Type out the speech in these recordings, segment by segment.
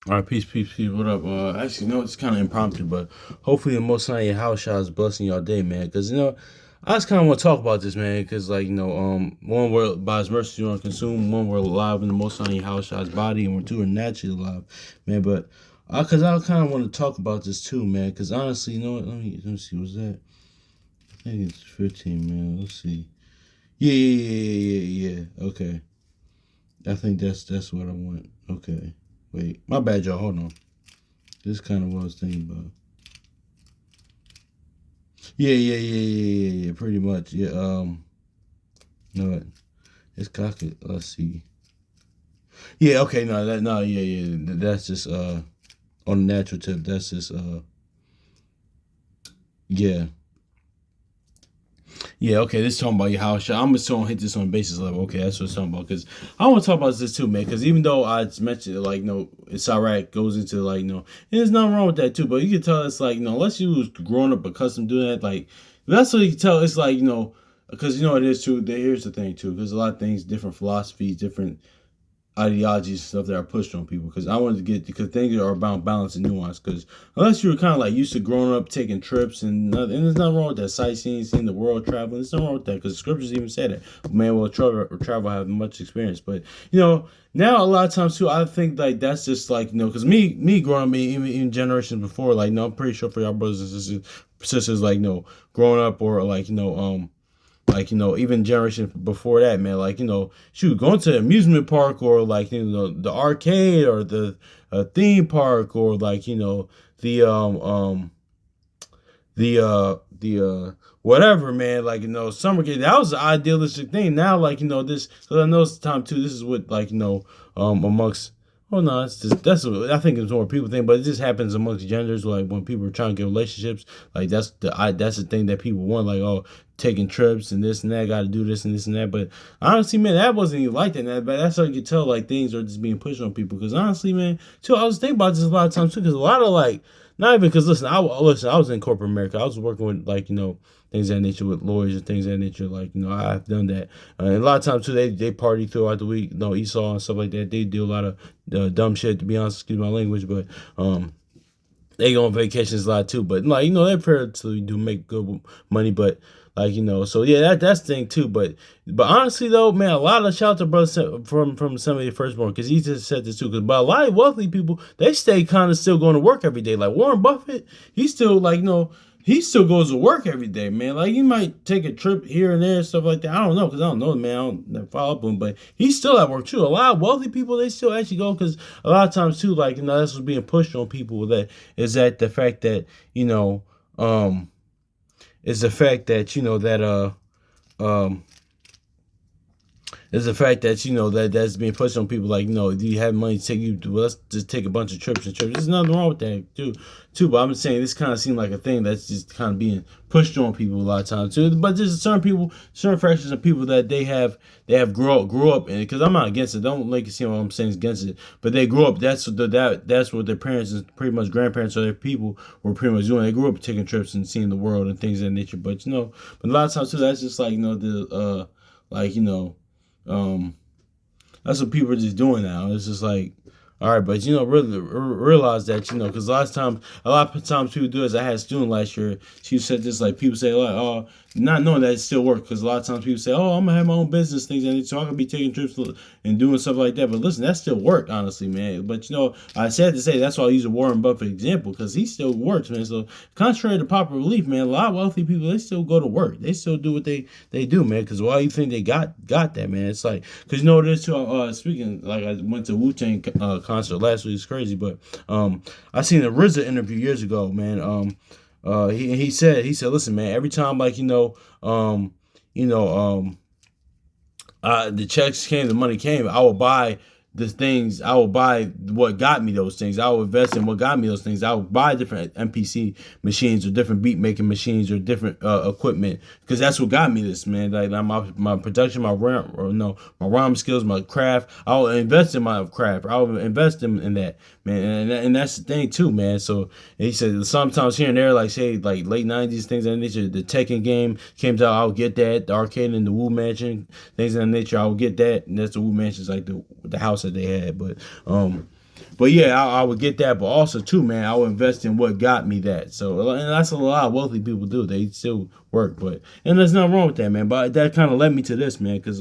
All right, peace, peace, peace. What up? Actually, no, it's kind of impromptu, but hopefully, the most high your house shot is blessing y'all day, man. Because I just kind of want to talk about this, man. Because one we're by His mercy you want to consume, one we're alive in the most high your house shot's body, and we're two are naturally alive, man. But because I kind of want to talk about this too, man. Because honestly, you know what? Let me see. What's that? I think it's 15, man. Let's see. Yeah. Okay. I think that's what I want. Okay. Wait, my bad, y'all. Hold on. This kind of what I was thinking about. Yeah. Pretty much. Yeah. No, it's cocky. Let's see. Yeah. Okay. No. That. No. Yeah. That's just on the natural tip. That's just yeah. Yeah, okay, this is talking about your house shot. I'm just gonna hit this on basis level. Okay, that's what it's talking about. Because I want to talk about this too, man. Because even though I mentioned it, like, it's Iraq goes into like, and there's nothing wrong with that too. But you can tell it's like, unless you was growing up accustomed to doing that, like, that's what you can tell. It's like, because it is too. Here's the thing too, because a lot of things, different philosophies, different ideologies and stuff that are pushed on people because I wanted to get because things are about balance and nuance because unless you were kind of like used to growing up taking trips and there's nothing wrong with that sightseeing, seeing the world, traveling, there's nothing wrong with that because the scriptures even said it. Man will travel have much experience, but now a lot of times too I think like that's just like because me growing up even generations before like I'm pretty sure for y'all brothers and sisters like growing up or like like even generation before that, man, like shoot, going to the amusement park or like the arcade or the theme park or like the whatever, man, like summer game, that was the idealistic thing. Now like this, so I know it's time too, this is what like amongst, oh no, it's just that's what I think it's more people think, but it just happens amongst genders. Like when people are trying to get relationships, like that's the thing that people want. Like taking trips and this and that, got to do this and this and that. But honestly, man, that wasn't even like that. But that's how you can tell like things are just being pushed on people. Because honestly, man, too, I was thinking about this a lot of times too. Because a lot of like, not even because listen, I was in corporate America. I was working with like things of that nature with lawyers and things of that nature. Like I've done that. And a lot of times too, they party throughout the week. Esau and stuff like that. They do a lot of dumb shit. To be honest, excuse my language, but they go on vacations a lot too. But like they apparently do make good money, but like so yeah, that's the thing too. But honestly though, man, a lot of shout out to brothers from some of the firstborn because he just said this too. Because but a lot of wealthy people they stay kind of still going to work every day. Like Warren Buffett, he still like he still goes to work every day, man. Like he might take a trip here and there and stuff like that. I don't know because I don't know, man. I don't follow up on him, but he's still at work too. A lot of wealthy people they still actually go because a lot of times too, like that's what's being pushed on people that is that the fact that um is the fact that um is the fact that that's being pushed on people like do you have money to take you to, well, let's just take a bunch of trips and trips. There's nothing wrong with that too, but I'm just saying this kind of seemed like a thing that's just kind of being pushed on people a lot of times too. But there's certain fractions of people that they have grew up in it because I'm not against it. Don't make it seem like I'm saying against it, but they grew up. That's what their parents and pretty much grandparents or their people were pretty much doing. They grew up taking trips and seeing the world and things of that nature. But but a lot of times too, that's just like the like um, that's what people are just doing now. It's just like, all right, but really realize that because a lot of times people do. As I had a student last year, she said this like people say like, oh, not knowing that it still works because a lot of times people say, oh, I'm gonna have my own business things and so I can be taking trips and doing stuff like that. But listen, that still work honestly, man. But I said to say that's why I use a Warren Buffett example because he still works, man. So contrary to popular belief, man, a lot of wealthy people they still go to work. They still do what they do, man. Because why you think they got that, man? It's like because what it is too. Speaking like I went to Wu-Tang concert last week. It's crazy, but I seen a RZA interview years ago, man. He said, listen, man, every time like you know, the checks came, the money came, I will buy the things. I will buy what got me those things. I will invest in what got me those things. I will buy different MPC machines or different beat making machines or different equipment because that's what got me this, man. Like my production, my rhyme skills, my craft. I'll invest in my craft. I'll invest in that, man. And that's the thing too, man. So he said sometimes here and there, like say like late '90s things of that nature, the Tekken game came out. I'll get that. The arcade and the Wu Mansion things of that nature. I'll get that. And that's the Wu Mansion's like the house that they had. But But yeah, I would get that. But also too, man, I would invest in what got me that. So and that's a lot of wealthy people do. They still work, but and there's nothing wrong with that, man. But that kind of led me to this, man, because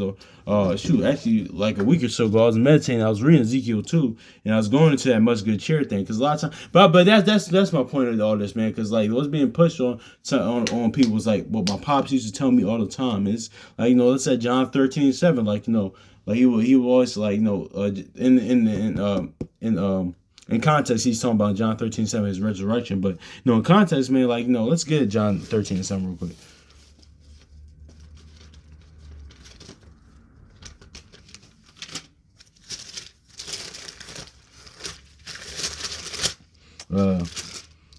shoot, actually, like a week or so ago, I was meditating. I was reading Ezekiel 2, and I was going into that much good cheer thing. Because a lot of times, but that's my point of all this, man. Because like what's being pushed on people is like what my pops used to tell me all the time. It's like let's say John 13:7, like like he would always like in context, he's talking about John 13:7, his resurrection. But in context, man, like let's get it John 13:7 real quick.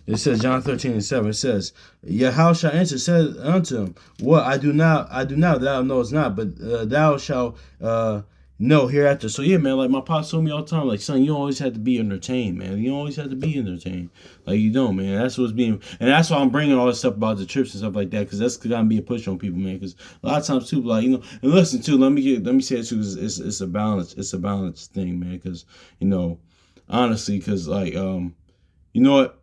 It says John 13:7. It says, Yahweh shall answer, said unto him, what I do now, thou knowest not, but thou shalt know hereafter. So yeah, man, like my pops told me all the time, like, son, you always have to be entertained, man. You always have to be entertained. Like you don't, man. That's what's being, and that's why I'm bringing all this stuff about the trips and stuff like that, because that's gonna be a push on people, man. Because a lot of times too, like and listen too. Let me say it too. It's a balance. It's a balance thing, man. Because honestly, because like you know what?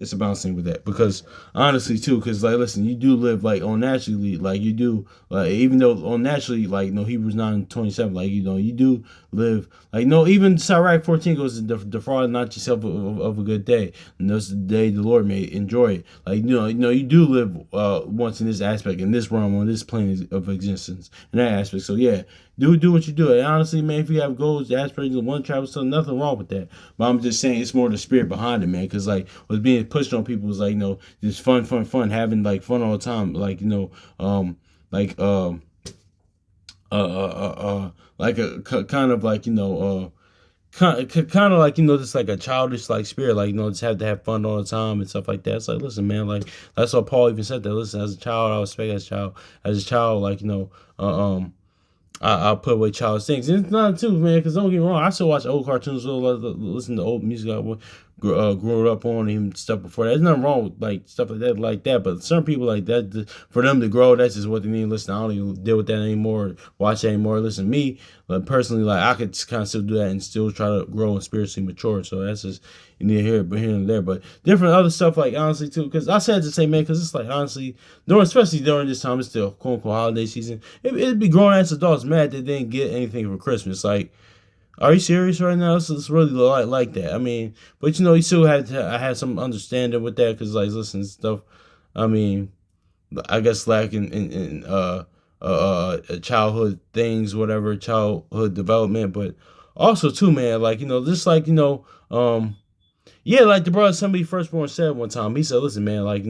It's a balancing with that because honestly too, because like listen, you do live like on naturally, like you do like even though on naturally like Hebrews 9:27, like you do live like even Sirach 14 goes to defraud not yourself of a good day, and that's the day the Lord made, enjoy it. Like you do live once in this aspect, in this realm, on this plane of existence, in that aspect. So yeah, do what you do. And honestly, man, if you have goals, aspirations, one travel, so nothing wrong with that. But I'm just saying it's more the spirit behind it, man. Because like what's being pushed on people is like just fun, having like fun all the time, like like like a kind of like kind of like just like a childish like spirit, like just have to have fun all the time and stuff like that. It's like listen, man, like that's what Paul even said that. Listen, as a child, I was expect as a child, like I'll put away childish things. And it's not too, man, because don't get me wrong, I still watch old cartoons, still listen to old music I grew up on, even stuff before that. There's nothing wrong with like stuff like that. But some people like that, for them to grow, that's just what they need. Listen, I don't even deal with that anymore, watch that anymore. Listen, me, like personally, like I could kind of still do that and still try to grow and spiritually mature. So that's just you need to hear it, but here and there. But different other stuff, like honestly too, because I said to say, man, because it's like honestly, especially during this time, it's still quote unquote holiday season. It'd be grown ass adults mad that they didn't get anything for Christmas. Like, are you serious right now? It's really like that. I mean, but you still I had some understanding with that because like listen stuff. I mean, I guess lacking in childhood things, whatever, childhood development, but also too, man, like just like yeah, like the brother somebody firstborn said one time. He said, "Listen, man, like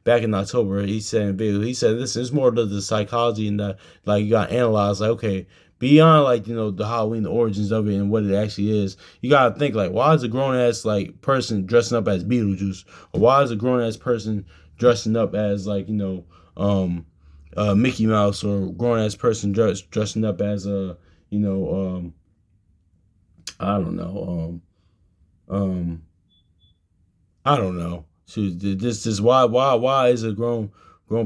back in October, he said in video, he said, listen, it's more of the psychology and the like you got to analyze, like okay, beyond like the Halloween, the origins of it and what it actually is. You gotta think like, why is a grown ass like person dressing up as Beetlejuice, or why is a grown ass person dressing up as like Mickey Mouse, or grown ass person dressing up as a I don't know I don't know. So this is why is a grown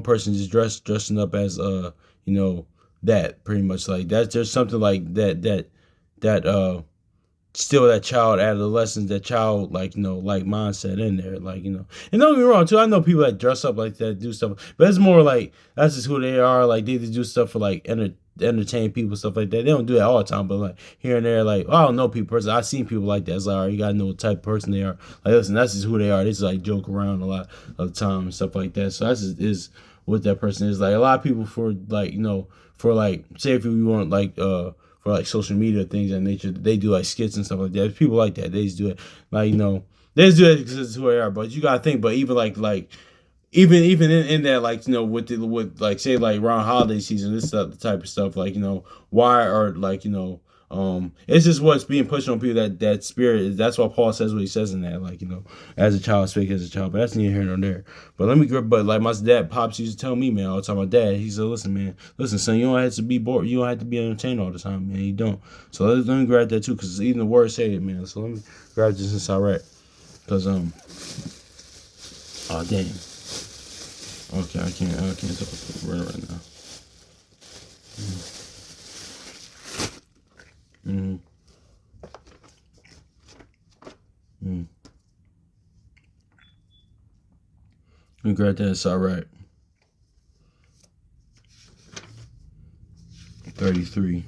person just dressing up as that pretty much like that's just something like that still that child adolescence, that child like like mindset in there, like and don't get me wrong too, I know people that dress up like that, do stuff, but it's more like that's just who they are, like they just do stuff for like entertain people, stuff like that. They don't do that all the time, but like here and there, like I don't know people personally, I've seen people like that. It's like, all right, you gotta know what type of person they are. Like listen, that's just who they are. They just like joke around a lot of the time and stuff like that. So that's just is what that person is. Like a lot of people for like for like say if we want like for like social media things of nature, they do like skits and stuff like that. People like that, they just do it like they just do it because it's who they are. But you gotta think, but even like even in that, like with like say like around holiday season, this stuff, the type of stuff, like why are like it's just what's being pushed on people, that spirit is. That's why Paul says what he says in that, like as a child speak as a child. But that's neither here nor there. But like my dad pops used to tell me, man, all the time. My dad, he said, listen son, you don't have to be bored, you don't have to be entertained all the time, man. You don't. So let me grab that too, because even the word say it, man. So let me grab this inside right, because oh dang. Okay, I can't talk right now. Mm. We grab that. It's all right. 33.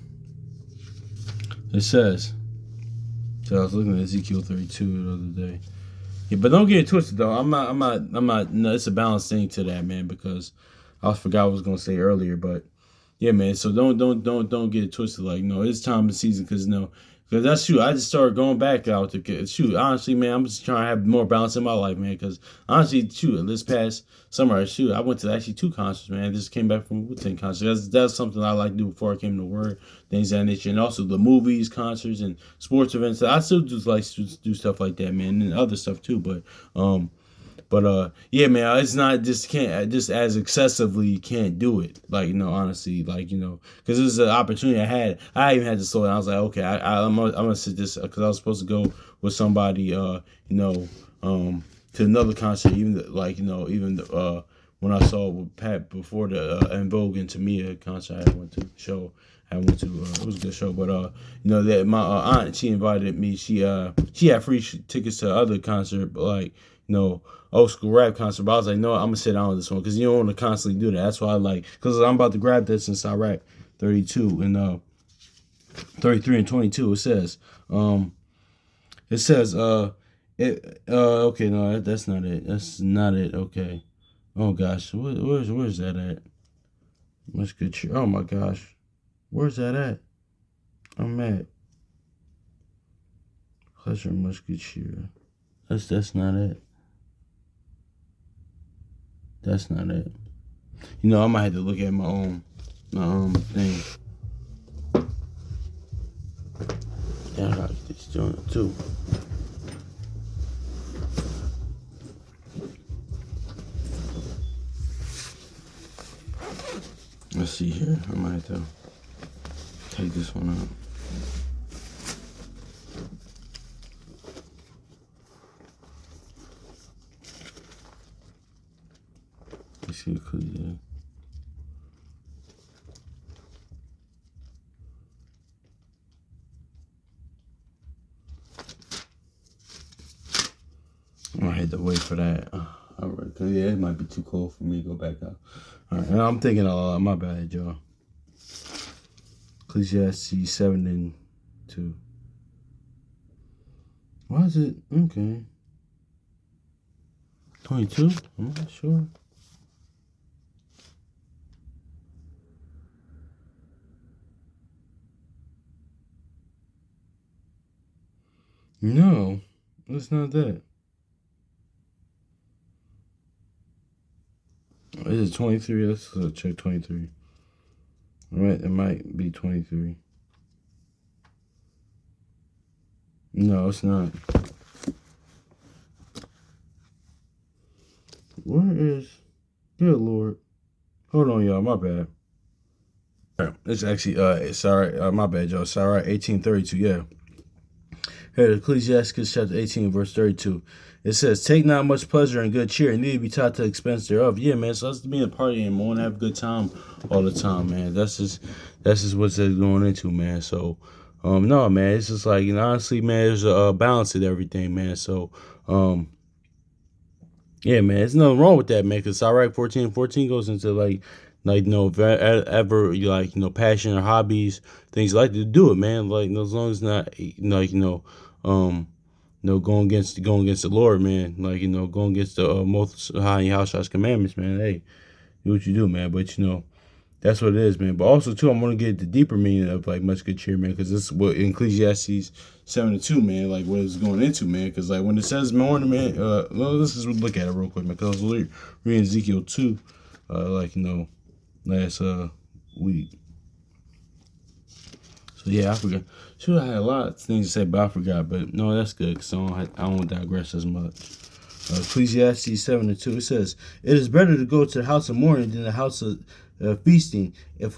It says. So I was looking at Ezekiel 32 the other day. Yeah, but don't get it twisted though. I'm not. No, it's a balanced thing to that, man. Because I forgot what I was gonna say earlier, but yeah, man. So don't get it twisted. Like, no, it's time of season because because that's true. I just started going back out to shoot. Honestly, man, I'm just trying to have more balance in my life, man. Because honestly, shoot, this past summer, I went to actually 2 concerts, man. I just came back from Wu-Tang concert. That's something I like to do before I came to work, things of that nature, and also the movies, concerts, and sports events. I still just like to do stuff like that, man, and other stuff too. But yeah, man, it's not just as excessively can't do it. Like, honestly, like, because this is an opportunity I had. I even had to slow down. I was like, okay, I'm gonna sit this because I was supposed to go with somebody, to another concert. When I saw with Pat before the En Vogue and Tamia concert, I went to the show. It was a good show, but that my aunt, she invited me. She had free tickets to other concert, but like, old school rap concert. But I was like, no, I'm gonna sit down on this one because you don't want to constantly do that. That's why because I'm about to grab this since I rap 32 and 33 and 22. It says okay, no, that's not it. That's not it. Okay. Oh gosh, where's that at? Much good cheer. Oh my gosh, where's that at? I'm mad. Pleasure, much good cheer. That's not it. That's not it. I might have to look at my own thing. Yeah, I got this joint too. Let's see here. I might have to take this one out. Let's see what could do. I had to wait for that. All right, cause it might be too cold for me to go back out. All right, and I'm thinking a lot. My bad, y'all. Ecclesiastes 7 and 2. Why is it okay? 22? I'm not sure. No, it's not that. Is it 23? Let's check 23. All right, it might be 23. No, it's not. Where is... Good Lord. Hold on, y'all. My bad. It's actually, sorry. My bad, y'all. Sorry, 1832, yeah. Here, Ecclesiastes chapter 18, verse 32. It says, take not much pleasure in good cheer, and need to be taught to expense thereof. Yeah, man, so let's be a party and want to have a good time all the time, man. That's just what it's going into, man. So, no, man, it's just like, honestly, man, there's a balance to everything, man. So, yeah, man, there's nothing wrong with that, man, because Sirach 14 goes into, ever, passion or hobbies, things you like to do it, man. Like, as long as not, going against the Lord, man. Going against the Most High and Yahshua's commandments, man. Hey, do what you do, man. But that's what it is, man. But also too, I'm gonna get the deeper meaning of much good cheer, man, because this is what Ecclesiastes 7 and 2, man, what it's going into, man. Because when it says morning, man, let's just look at it real quick, man. Because I was reading Ezekiel 2, last week. So yeah, I forgot. Sure, I had a lot of things to say, but I forgot. But no, that's good, because I don't digress as much. Ecclesiastes 7 and 2. It says, "It is better to go to the house of mourning than the house of feasting." Yes,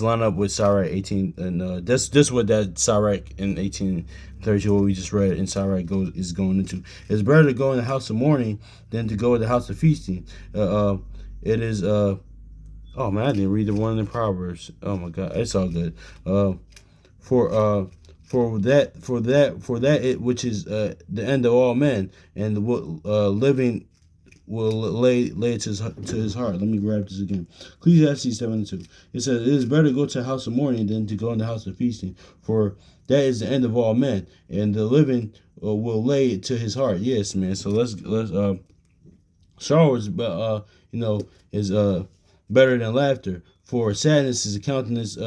line up with Sirach 18, and that's what that Sirach in 18:32, what we just read in Sirach is going into. It's better to go in the house of mourning than to go in the house of feasting. It is oh man, I didn't read the one in Proverbs. Oh my God, it's all good. For for that it which is the end of all men, and the living will lay it to his heart. Let me grab this again. Ecclesiastes 7:2. It says, "It is better to go to the house of mourning than to go in the house of feasting, for that is the end of all men, and the living will lay it to his heart." Yes, man. So let's sorrow is is better than laughter, for sadness is a countenance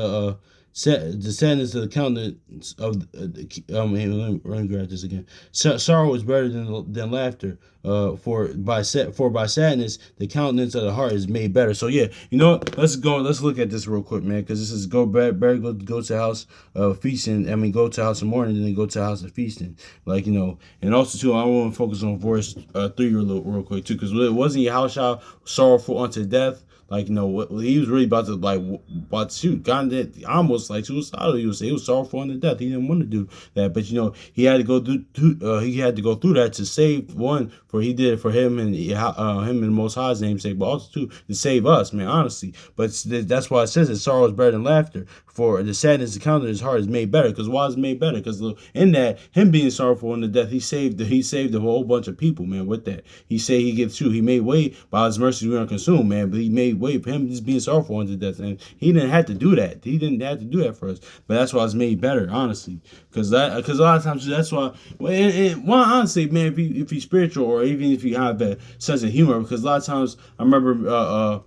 the sadness of the countenance of let me grab this again. Sorrow is better than laughter. For by sadness the countenance of the heart is made better. So yeah, let's look at this real quick, man, because this is better go to the house of feasting. I mean, go to the house of mourning than go to the house of feasting. And also too, I want to focus on verse 3 real quick too, because it wasn't your house child sorrowful unto death. He was really about to shoot. God did almost suicidal. He was sorrowful unto death. He didn't want to do that, but he had to go through that to save one. For he did it for him and the Most High's namesake, but also too to save us, man. Honestly, but that's why it says that sorrow is better than laughter. For the sadness account of his heart is made better. Because why is it made better? Because in that, him being sorrowful unto death, he saved a whole bunch of people, man. With that, he said he gets through. He made way by his mercy we aren't consumed, man. But he made way for him just being sorrowful unto death, and he didn't have to do that. He didn't have to do that for us. But that's why it's made better, honestly. Because a lot of times that's why. Well, honestly, man, if he's spiritual or even if you have that sense of humor, because a lot of times I remember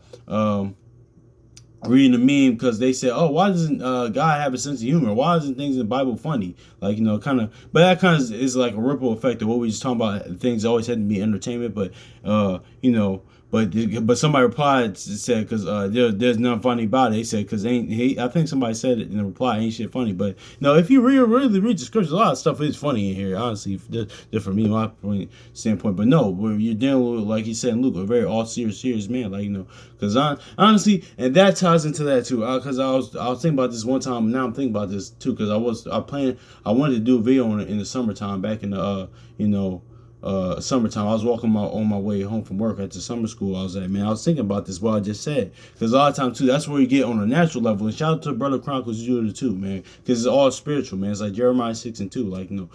reading a meme because they said, "Oh, why doesn't God have a sense of humor? Why isn't things in the Bible funny?" Kind of. But that kind of is like a ripple effect of what we just talking about. Things always had to be entertainment, but But somebody replied said because there's nothing funny about it. They said because I think somebody said it in the reply, ain't shit funny. But no, if you really read the scriptures, a lot of stuff is funny in here. Honestly, just for me, my standpoint. But no, where you're dealing with, like he said in Luke, a very all serious man. Because honestly, and that ties into that too. Because I was thinking about this one time. Now I'm thinking about this too. Because I wanted to do a video on it in the summertime back in the summertime. I was walking on my way home from work at the summer school I was at, man. I was thinking about this, what I just said. Because a lot of times, too, that's where you get on a natural level. And shout out to Brother Chronicles Judah, too, man. Because it's all spiritual, man. It's like Jeremiah 6:2,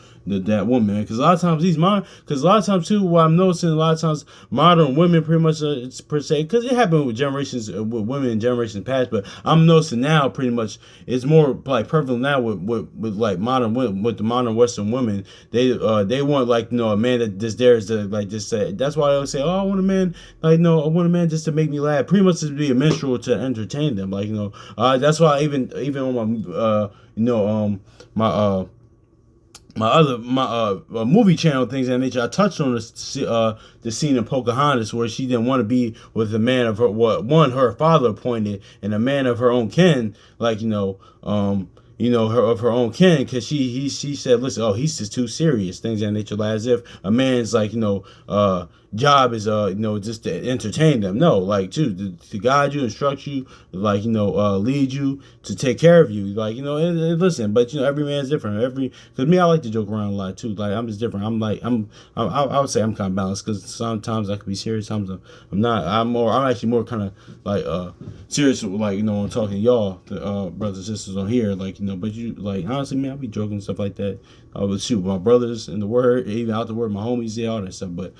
that woman, man. Because a lot of times, too, what I'm noticing, a lot of times, modern women pretty much, per se, because it happened with with women in generations past, but I'm noticing now pretty much it's more like prevalent now with like modern women, with the modern Western women. They want a man that just dares to just say. That's why I always say, "Oh, I want a man I want a man just to make me laugh." Pretty much to be a minstrel to entertain them. That's why even on my movie channel things of that nature, I touched on the scene in Pocahontas where she didn't want to be with a man of her father appointed and a man of her own kin, of her own kin, because she said, "Listen, oh, he's just too serious." Things of that nature, as if a man's job is just to entertain them. No, to guide you, instruct you, lead you, to take care of you. And listen, but every man's different. Because me, I like to joke around a lot too. I'm just different. I would say I'm kind of balanced, because sometimes I could be serious, sometimes I'm not. I'm actually more kind of serious, when I'm talking to y'all, the brothers and sisters on here, but honestly, man, I be joking and stuff like that. I would shoot my brothers in the word, even out the word, my homies, yeah, all that stuff. But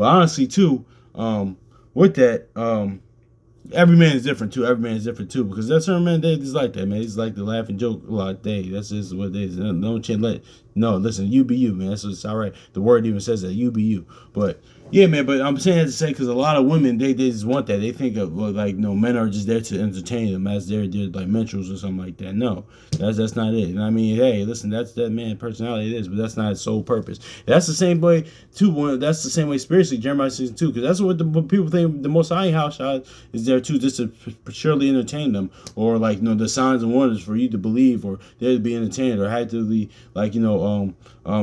honestly, too, with that, every man is different too. Every man is different too, because that's certain man, they just like that, man. He's like to laugh and joke a lot. That's just what it is. Listen, you be you, man. That's what's all right. The word even says that, you be you. But yeah, man. But I'm saying that to say, because a lot of women, they just want that. They think of men are just there to entertain them, as they're like minstrels or something like that. No, that's not it. And I mean, hey, listen, that's that man personality it is, but that's not his sole purpose. That's the same way too. That's the same way spiritually, Jeremiah 6:2, because that's what the people think. The Most High house is there too, just to surely entertain them, or the signs and wonders for you to believe, or there to be entertained, or had to be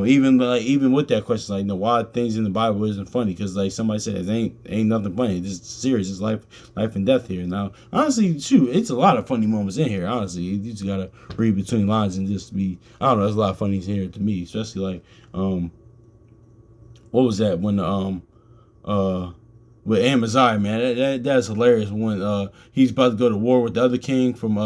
even with that question, why things in the Bible isn't funny, because somebody said it ain't nothing funny. It's just serious. It's life and death here. Now, honestly, shoot, it's a lot of funny moments in here. Honestly, you just gotta read between lines and just be. I don't know. There's a lot of funnies here to me, especially what was that when with Amaziah, man, that's hilarious when he's about to go to war with the other king from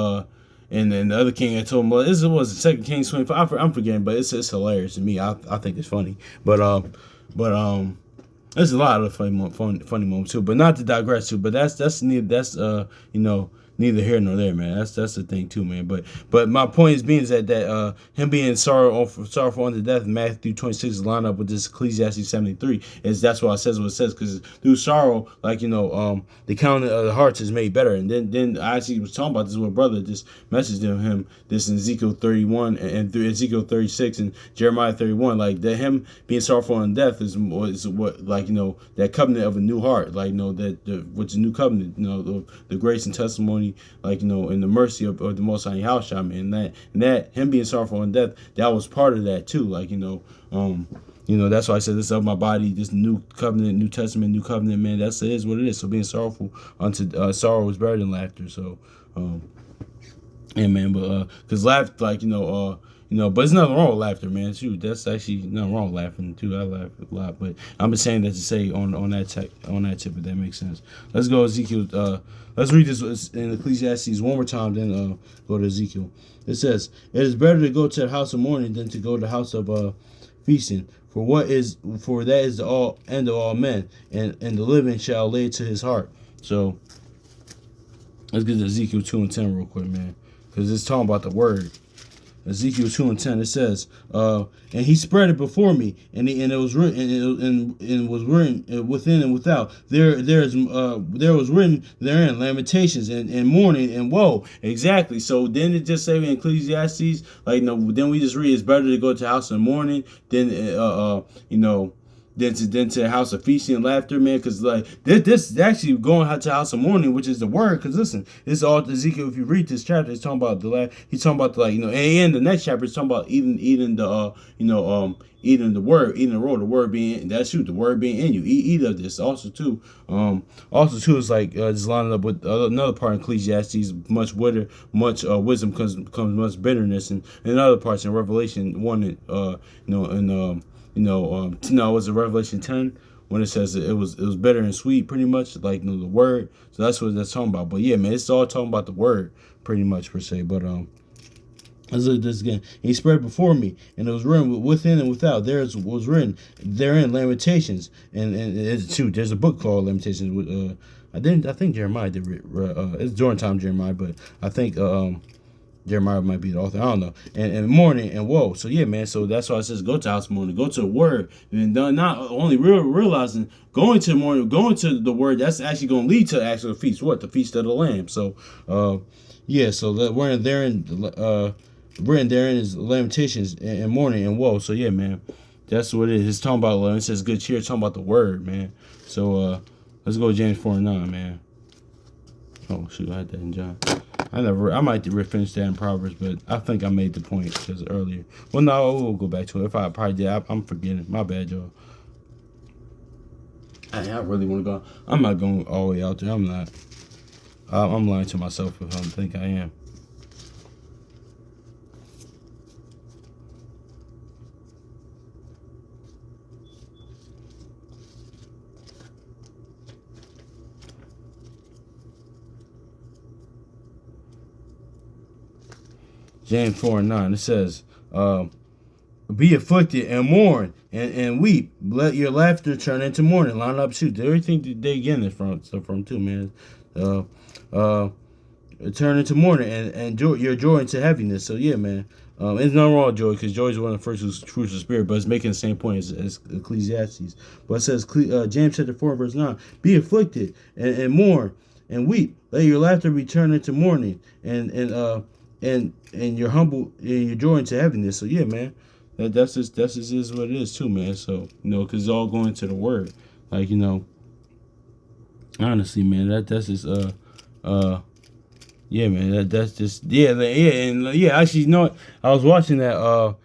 and then the other king I told him, well, this was the second Kings 25. I'm forgetting, but it's hilarious to me. I think it's funny, but there's a lot of funny moments too. But not to digress too. But that's neither here nor there, man. That's the thing too, man. But my point is being is that him being sorrowful unto death in Matthew 26 is lined up with this Ecclesiastes 73. Is that's why it says what it says, because through sorrow, the counting of the hearts is made better. And then I actually was talking about this with a brother, just messaged him this in Ezekiel 31 and through Ezekiel 36 and Jeremiah 31, like that him being sorrowful unto death is what that covenant of a new heart, which is new covenant, the grace and testimony, and the mercy of the Most High Yahushua, man. And that him being sorrowful in death, that was part of that too. That's why I said this of my body, this new covenant, New Testament, new covenant, man. That is what it is. So being sorrowful unto sorrow is better than laughter. So, yeah, man. But because laughter, but there's nothing wrong with laughter, man. Shoot, that's actually nothing wrong with laughing too. I laugh a lot, but I'm just saying that to say on that tip, if that makes sense. Let's go Ezekiel. Let's read this in Ecclesiastes one more time, then go to Ezekiel. It says, "It is better to go to the house of mourning than to go to the house of feasting. For that is the end of all men, and the living shall lay to his heart." So let's get to Ezekiel 2:10 real quick, man, because it's talking about the word. Ezekiel 2:10, it says, and he spread it before me, and it was written, and was written within and without. There was written therein lamentations and mourning and woe. Exactly. So then it just say in Ecclesiastes, then we just read it's better to go to the house in mourning than than to the house of feasting and laughter, man. Because this is actually going to the house of mourning, which is the word. Because listen, this is all Ezekiel. If you read this chapter, it's talking about he's talking about and the next chapter is talking about eating the eating the word, eating the roll, the word being the word being in you. Eat of this. Also too, is just lining up with another part in Ecclesiastes. Much wisdom comes much bitterness, and other parts in Revelation 1 was it Revelation 10 when it says it was bitter and sweet, pretty much, the word. So that's what that's talking about. But yeah, man, it's all talking about the word, pretty much, per se. But let's look at this again. He spread before me, and it was written within and without. There was written therein Lamentations, and it's too. There's a book called Lamentations. With I think Jeremiah did. It's during time Jeremiah, but I think Jeremiah might be the author. I don't know. And mourning and woe. So yeah, man. So that's why it says go to house mourning, go to the word, and not only realizing going to mourning, going to the word. That's actually going to lead to the actual feast. What? The feast of the Lamb. So yeah. So that written therein is Lamentations and mourning and woe. So yeah, man. That's what it is. It's talking about. It says good cheer. It's talking about the word, man. So let's go to James 4:9, man. Oh shoot, I had that in John. I might finish that in Proverbs, but I think I made the point because earlier. Well, no, we'll go back to it. If I probably did, I'm forgetting. My bad, y'all. I really want to go. I'm not going all the way out there. I'm not. I'm lying to myself if I think I am. James 4:9, it says, be afflicted and mourn and weep. Let your laughter turn into mourning. Line up, shoot. Everything they getting it from too, man. Turn into mourning and your joy into heaviness. So yeah, man. There's nothing wrong with joy, because joy is one of the first fruits of the spirit, but it's making the same point as Ecclesiastes. But it says, James chapter 4, verse 9, be afflicted and mourn and weep. Let your laughter be turned into mourning and your humble and your joy into heaviness. So yeah, man, that's just is what it is too, man. So because it's all going to the word, honestly, man, that's just yeah, man, that's just actually, what? I was watching that, I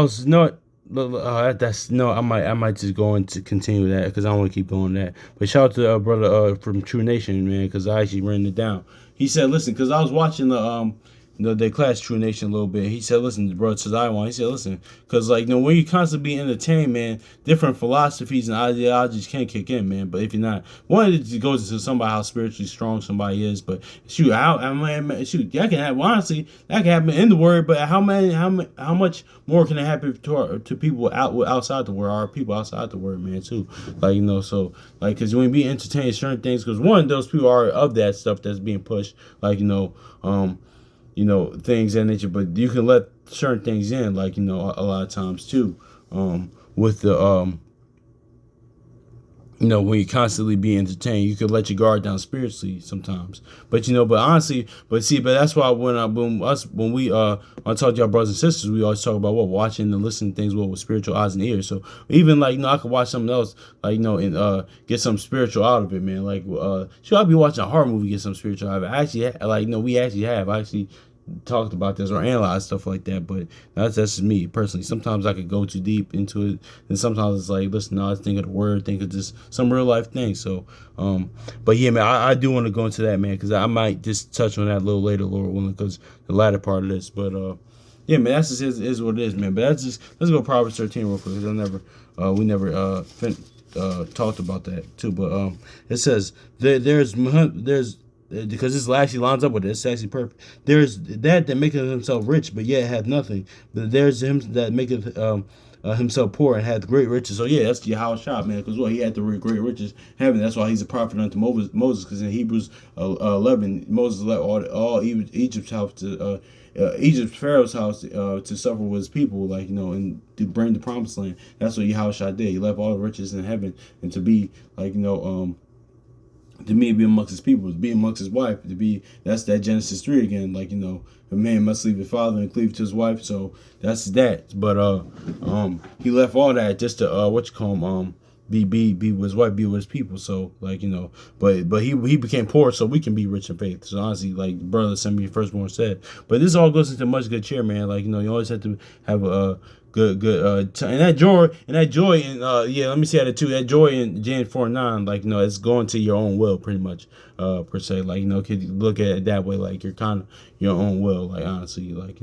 was not. I might just go into continue that because I don't want to keep going that. But shout out to brother from True Nation, man, because I actually ran it down. He said, listen, because I was watching the they class True Nation a little bit. He said, listen, the brother says I want. He said, listen, because like when you constantly be entertained, man, different philosophies and ideologies can kick in, man. But if you're not, one, it goes into somebody how spiritually strong somebody is. But shoot, shoot, that can happen. Honestly, that can happen in the word. But how much more can it happen to people outside the word? Our people outside the word, man, too. Like so like because when you be entertained certain things, because one, those people are of that stuff that's being pushed, like things that nature, but you can let certain things in, like, a lot of times too, with the, when you constantly be entertained, you could let your guard down spiritually sometimes. But, but honestly, but that's why when we I talk to y'all brothers and sisters, we always talk about watching and listening to things with spiritual eyes and ears. So even like, I could watch something else, like, and get some spiritual out of it, man. Like, I'll be watching a horror movie, get some spiritual out of it. I actually, like, we actually have. I actually talked about this or analyzed stuff like that, but that's just me personally. Sometimes I could go too deep into it, and sometimes it's like, listen, no, I think of the word, think of just some real life things. So, but yeah, man, I do want to go into that, man, because I might just touch on that a little later, Lord willing, because the latter part of this. But yeah, man, that's just is what it is, man. But that's just, let's go to Proverbs 13 real quick, because we never talked about that too. But it says there's because this actually lines up with it. It's actually perfect. There's that maketh himself rich, but yet hath nothing. But there's him that maketh himself poor and hath great riches. So yeah, that's Yahweh shop, man. Because he had the great riches heaven. That's why he's a prophet unto Moses. Because in Hebrews 11, Moses let all Egypt's house to Egypt's Pharaoh's house to suffer with his people, like and to bring the promised land. That's what Yahweh did. He left all the riches in heaven and to be like to me, be amongst his people, to be amongst his wife, that's that Genesis 3 again, like, a man must leave his father and cleave to his wife, so that's that. But he left all that just to be with his wife, be with his people. So like, but he became poor so we can be rich in faith. So honestly, like brother sent me firstborn said. But this all goes into much good cheer, man. Like, you always have to have a good and that joy and yeah, let me say that too. That joy in James 4:9, like, it's going to your own will pretty much, per se. Like, could you look at it that way, like you're kind of your own will, like honestly, like,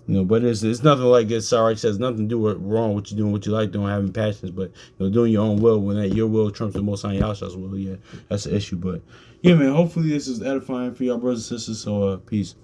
but it's nothing like it. Sorry, says nothing to do with wrong what you're doing, what you like doing, having passions, but doing your own will when your will trumps the Most High Yahshua's will. Yeah, that's the issue. But yeah, man, hopefully this is edifying for y'all brothers and sisters. So peace.